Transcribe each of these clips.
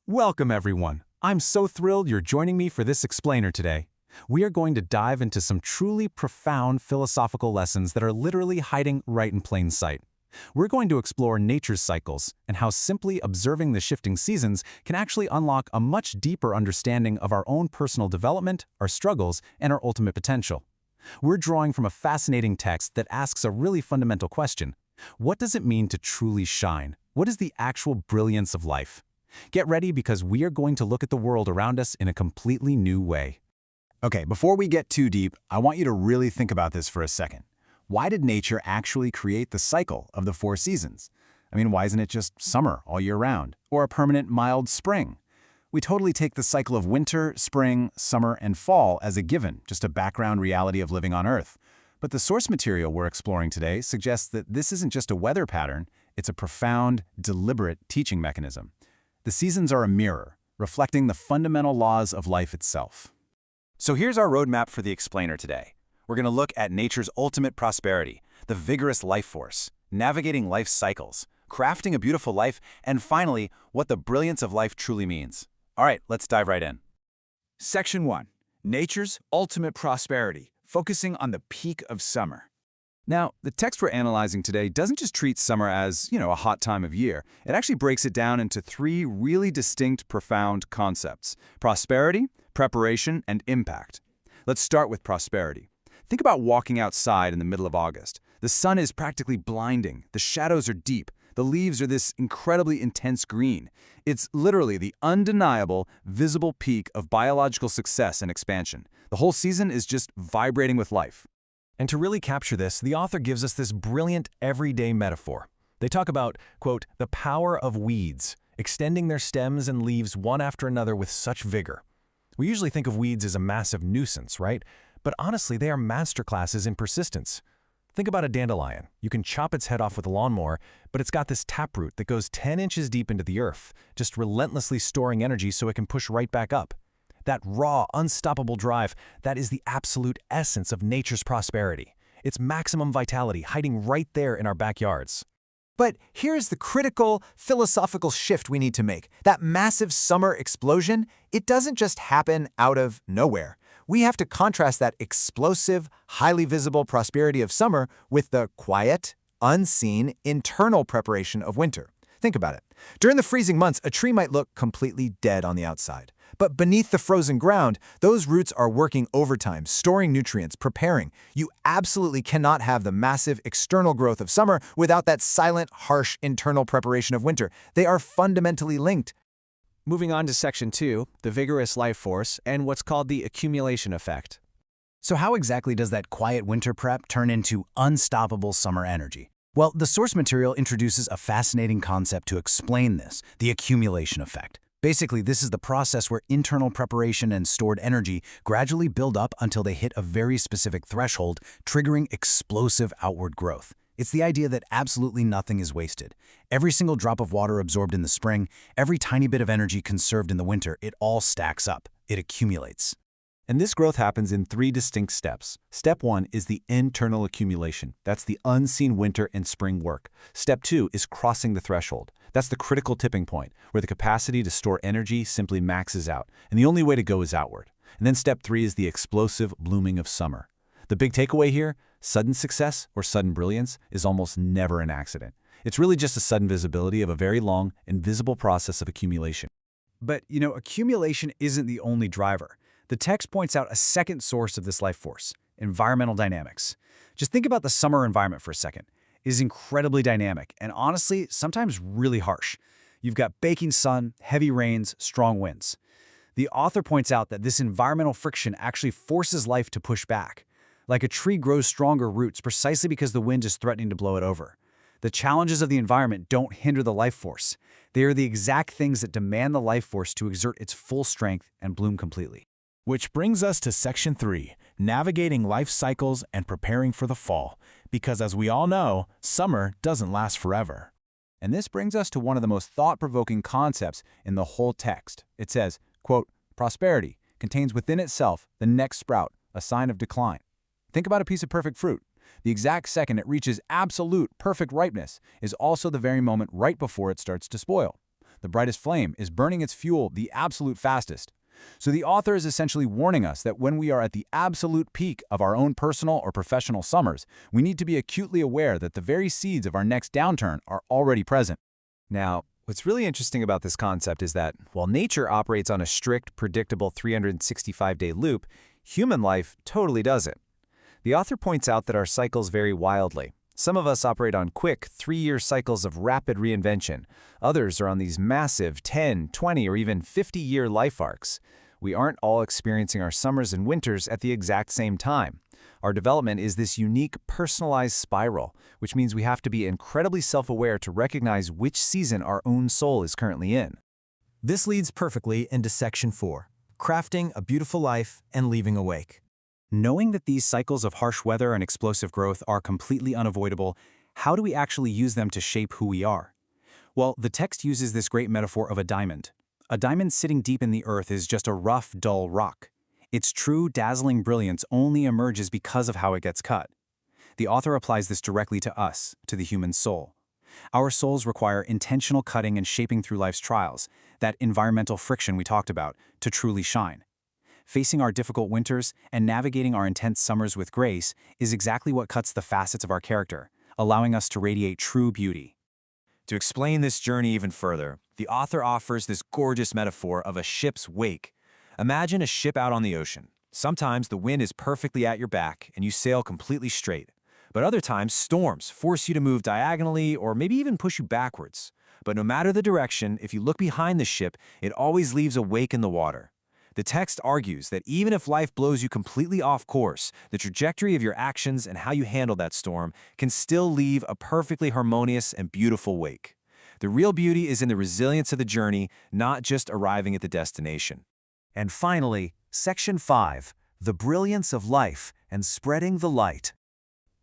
Welcome, everyone. I'm so thrilled you're joining me for this explainer today. We are going to dive into some truly profound philosophical lessons that are literally hiding right in plain sight. We're going to explore nature's cycles and how simply observing the shifting seasons can actually unlock a much deeper understanding of our own personal development, our struggles, and our ultimate potential. We're drawing from a fascinating text that asks a really fundamental question. What does it mean to truly shine? What is the actual brilliance of life? Get ready because we are going to look at the world around us in a completely new way. Okay, before we get too deep, I want you to really think about this for a second. Why did nature actually create the cycle of the 4 seasons? I mean, why isn't it just summer all year round, or a permanent mild spring? We totally take the cycle of winter, spring, summer, and fall as a given, just a background reality of living on Earth. But the source material we're exploring today suggests that this isn't just a weather pattern, it's a profound, deliberate teaching mechanism. The seasons are a mirror, reflecting the fundamental laws of life itself. So here's our roadmap for the explainer today. We're going to look at nature's ultimate prosperity, the vigorous life force, navigating life's cycles, crafting a beautiful life, and finally, what the brilliance of life truly means. All right, let's dive right in. Section 1. Nature's ultimate prosperity, focusing on the peak of summer. Now, the text we're analyzing today doesn't just treat summer as, a hot time of year. It actually breaks it down into 3 really distinct, profound concepts: prosperity, preparation, and impact. Let's start with prosperity. Think about walking outside in the middle of August. The sun is practically blinding, the shadows are deep, the leaves are this incredibly intense green. It's literally the undeniable, visible peak of biological success and expansion. The whole season is just vibrating with life. And to really capture this, the author gives us this brilliant everyday metaphor. They talk about, quote, the power of weeds, extending their stems and leaves one after another with such vigor. We usually think of weeds as a massive nuisance, right? But honestly, they are masterclasses in persistence. Think about a dandelion. You can chop its head off with a lawnmower, but it's got this taproot that goes 10 inches deep into the earth, just relentlessly storing energy so it can push right back up. That raw, unstoppable drive, that is the absolute essence of nature's prosperity. It's maximum vitality hiding right there in our backyards. But here's the critical philosophical shift we need to make. That massive summer explosion, it doesn't just happen out of nowhere. We have to contrast that explosive, highly visible prosperity of summer with the quiet, unseen, internal preparation of winter. Think about it. During the freezing months, a tree might look completely dead on the outside. But beneath the frozen ground, those roots are working overtime, storing nutrients, preparing. You absolutely cannot have the massive external growth of summer without that silent, harsh internal preparation of winter. They are fundamentally linked. Moving on to Section 2, the vigorous life force, and what's called the accumulation effect. So how exactly does that quiet winter prep turn into unstoppable summer energy? Well, the source material introduces a fascinating concept to explain this, the accumulation effect. Basically, this is the process where internal preparation and stored energy gradually build up until they hit a very specific threshold, triggering explosive outward growth. It's the idea that absolutely nothing is wasted. Every single drop of water absorbed in the spring, every tiny bit of energy conserved in the winter, it all stacks up. It accumulates. And this growth happens in 3 distinct steps. Step 1 is the internal accumulation. That's the unseen winter and spring work. Step 2 is crossing the threshold. That's the critical tipping point, where the capacity to store energy simply maxes out, and the only way to go is outward. And then step 3 is the explosive blooming of summer. The big takeaway here, sudden success or sudden brilliance is almost never an accident. It's really just a sudden visibility of a very long, invisible process of accumulation. But, accumulation isn't the only driver. The text points out a second source of this life force, environmental dynamics. Just think about the summer environment for a second. It is incredibly dynamic and honestly, sometimes really harsh. You've got baking sun, heavy rains, strong winds. The author points out that this environmental friction actually forces life to push back. Like a tree grows stronger roots precisely because the wind is threatening to blow it over. The challenges of the environment don't hinder the life force. They are the exact things that demand the life force to exert its full strength and bloom completely. Which brings us to Section 3, navigating life cycles and preparing for the fall. Because as we all know, summer doesn't last forever. And this brings us to one of the most thought-provoking concepts in the whole text. It says, quote, prosperity contains within itself the next sprout, a sign of decline. Think about a piece of perfect fruit. The exact second it reaches absolute perfect ripeness is also the very moment right before it starts to spoil. the brightest flame, is burning its fuel the absolute fastest. So the author is essentially warning us that when we are at the absolute peak of our own personal or professional summers, we need to be acutely aware that the very seeds of our next downturn are already present. Now, what's really interesting about this concept is that while nature operates on a strict, predictable 365-day loop, human life totally doesn't. The author points out that our cycles vary wildly. Some of us operate on quick, 3-year cycles of rapid reinvention. Others are on these massive 10, 20, or even 50-year life arcs. We aren't all experiencing our summers and winters at the exact same time. Our development is this unique, personalized spiral, which means we have to be incredibly self-aware to recognize which season our own soul is currently in. This leads perfectly into Section 4, crafting a beautiful life and leaving a wake. Knowing that these cycles of harsh weather and explosive growth are completely unavoidable, how do we actually use them to shape who we are? Well, the text uses this great metaphor of a diamond. A diamond sitting deep in the earth is just a rough, dull rock. Its true, dazzling brilliance only emerges because of how it gets cut. The author applies this directly to us, to the human soul. Our souls require intentional cutting and shaping through life's trials, that environmental friction we talked about, to truly shine. Facing our difficult winters and navigating our intense summers with grace is exactly what cuts the facets of our character, allowing us to radiate true beauty. To explain this journey even further, the author offers this gorgeous metaphor of a ship's wake. Imagine a ship out on the ocean. Sometimes the wind is perfectly at your back and you sail completely straight. But other times, storms force you to move diagonally or maybe even push you backwards. But no matter the direction, if you look behind the ship, it always leaves a wake in the water. The text argues that even if life blows you completely off course, the trajectory of your actions and how you handle that storm can still leave a perfectly harmonious and beautiful wake. The real beauty is in the resilience of the journey, not just arriving at the destination. And finally, Section 5, the brilliance of life and spreading the light.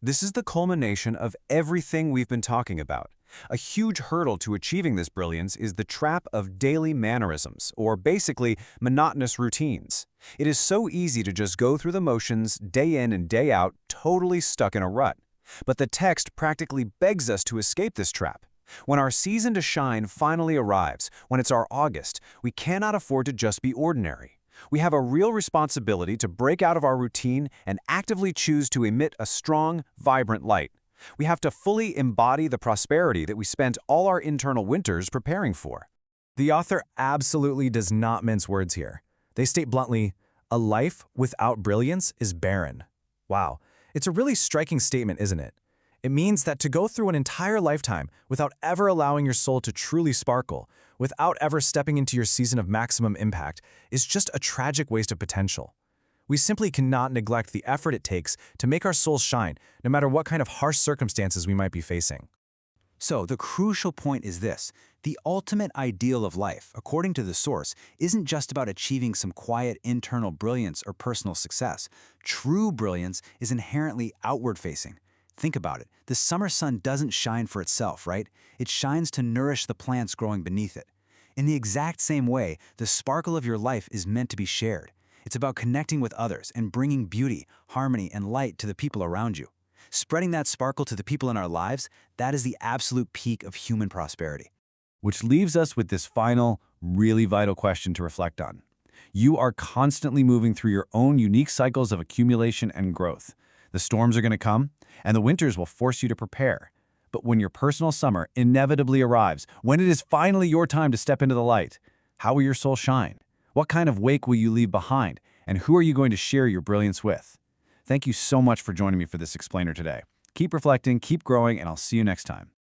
This is the culmination of everything we've been talking about. A huge hurdle to achieving this brilliance is the trap of daily mannerisms, or basically monotonous routines. It is so easy to just go through the motions day in and day out, totally stuck in a rut. But the text practically begs us to escape this trap. When our season to shine finally arrives, when it's our August, we cannot afford to just be ordinary. We have a real responsibility to break out of our routine and actively choose to emit a strong, vibrant light. We have to fully embody the prosperity that we spent all our internal winters preparing for. The author absolutely does not mince words here. They state bluntly, a life without brilliance is barren. Wow, it's a really striking statement, isn't it? It means that to go through an entire lifetime without ever allowing your soul to truly sparkle, without ever stepping into your season of maximum impact, is just a tragic waste of potential. We simply cannot neglect the effort it takes to make our souls shine, no matter what kind of harsh circumstances we might be facing. So the crucial point is this: the ultimate ideal of life, according to the source, isn't just about achieving some quiet internal brilliance or personal success. True brilliance is inherently outward-facing. Think about it. The summer sun doesn't shine for itself, right? It shines to nourish the plants growing beneath it. In the exact same way, the sparkle of your life is meant to be shared. It's about connecting with others and bringing beauty, harmony, and light to the people around you. Spreading that sparkle to the people in our lives, that is the absolute peak of human prosperity. Which leaves us with this final, really vital question to reflect on. You are constantly moving through your own unique cycles of accumulation and growth. The storms are going to come, and the winters will force you to prepare. But when your personal summer inevitably arrives, when it is finally your time to step into the light, how will your soul shine? What kind of wake will you leave behind? And who are you going to share your brilliance with? Thank you so much for joining me for this explainer today. Keep reflecting, keep growing, and I'll see you next time.